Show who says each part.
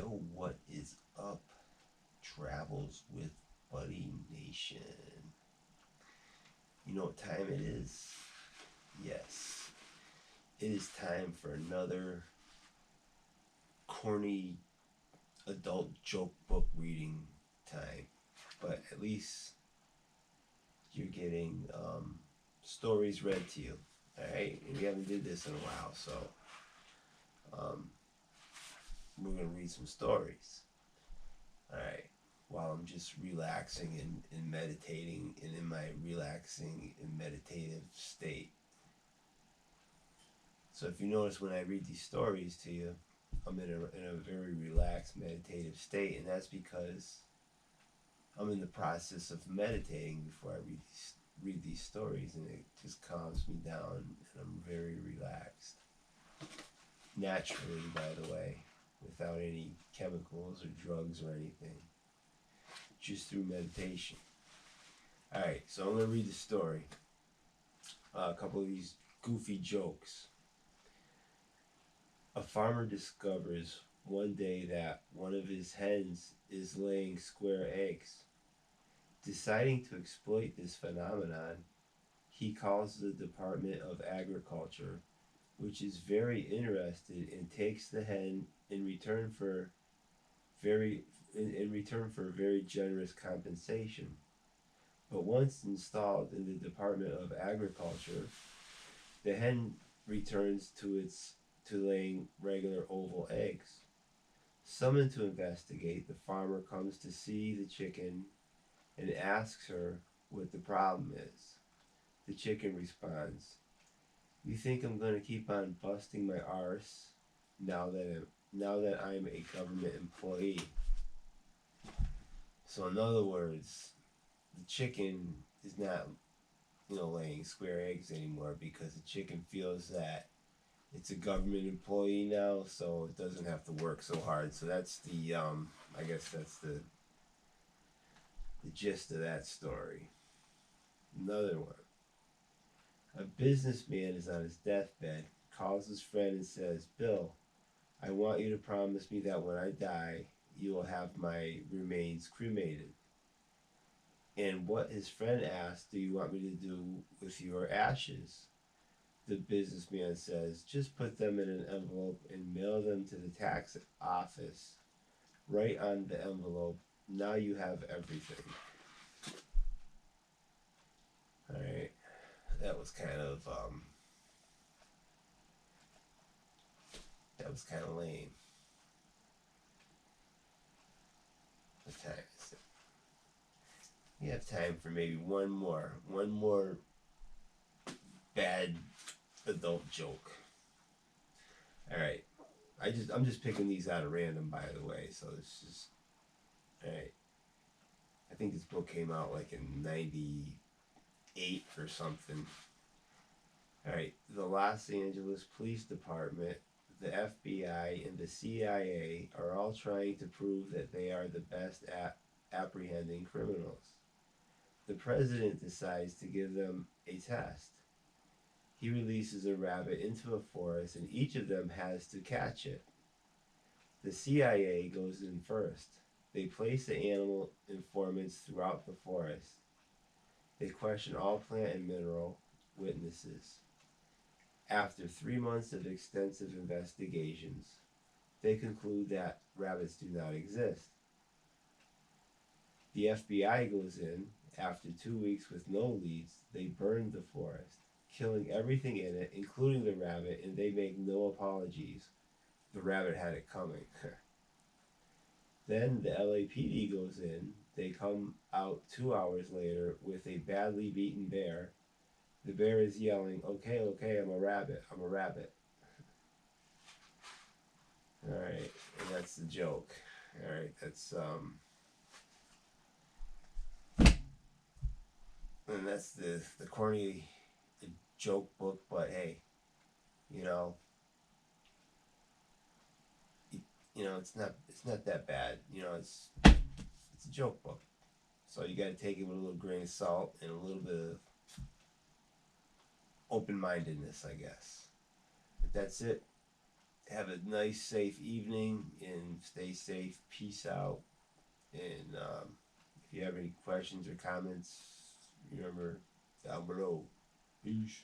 Speaker 1: Yo, what is up? Travels with Buddy Nation. You know what time it is? Yes, it is time for another corny adult joke book reading time. But at least you're getting stories read to you. Alright? And we haven't did this in a while, so um, we're going to read some stories. Alright, while I'm just relaxing and meditating and in my relaxing and meditative state. So if you notice when I read these stories to you, I'm in a very relaxed meditative state, and that's because I'm in the process of meditating before I read these stories, and it just calms me down, and I'm very relaxed. Naturally, by the way, without any chemicals or drugs or anything. Just through meditation. Alright, so I'm going to read the story. A couple of these goofy jokes. A farmer discovers one day that one of his hens is laying square eggs. Deciding to exploit this phenomenon, he calls the Department of Agriculture, which is very interested and takes the hen in return for very generous compensation. But once installed in the Department of Agriculture, the hen returns to laying regular oval eggs. Summoned to investigate, the farmer comes to see the chicken and asks her what the problem is. The chicken responds, "You think I'm going to keep on busting my arse now that I'm a government employee?" So in other words, the chicken is not, laying square eggs anymore because the chicken feels that it's a government employee now, so it doesn't have to work so hard. So that's the, I guess that's the gist of that story. Another one. A businessman is on his deathbed, calls his friend and says, "Bill, I want you to promise me that when I die, you will have my remains cremated." And what his friend asks, "Do you want me to do with your ashes?" The businessman says, "Just put them in an envelope and mail them to the tax office. Write on the envelope, 'Now you have everything.'" Alright, that was kind of, lame. What time is it? We have time for maybe one more bad adult joke. Alright. I'm just picking these out of random, by the way, so it's just alright. I think this book came out like in 98 or something. Alright, the Los Angeles Police Department, the FBI, and the CIA are all trying to prove that they are the best at apprehending criminals. The president decides to give them a test. He releases a rabbit into a forest, and each of them has to catch it. The CIA goes in first. They place the animal informants throughout the forest. They question all plant and mineral witnesses. After 3 months of extensive investigations, they conclude that rabbits do not exist. The FBI goes in. After 2 weeks with no leads, they burn the forest, killing everything in it, including the rabbit, and they make no apologies. The rabbit had it coming. Then the LAPD goes in. They come out 2 hours later with a badly beaten bear. The bear is yelling, "Okay, okay, I'm a rabbit, I'm a rabbit." Alright, and that's the joke. Alright, and that's the corny joke book, but hey, you know, it's not that bad. It's a joke book, so you got to take it with a little grain of salt and a little bit of open mindedness, I guess. But that's it. have a nice, safe evening and stay safe. Peace out. And if you have any questions or comments, remember down below. Peace.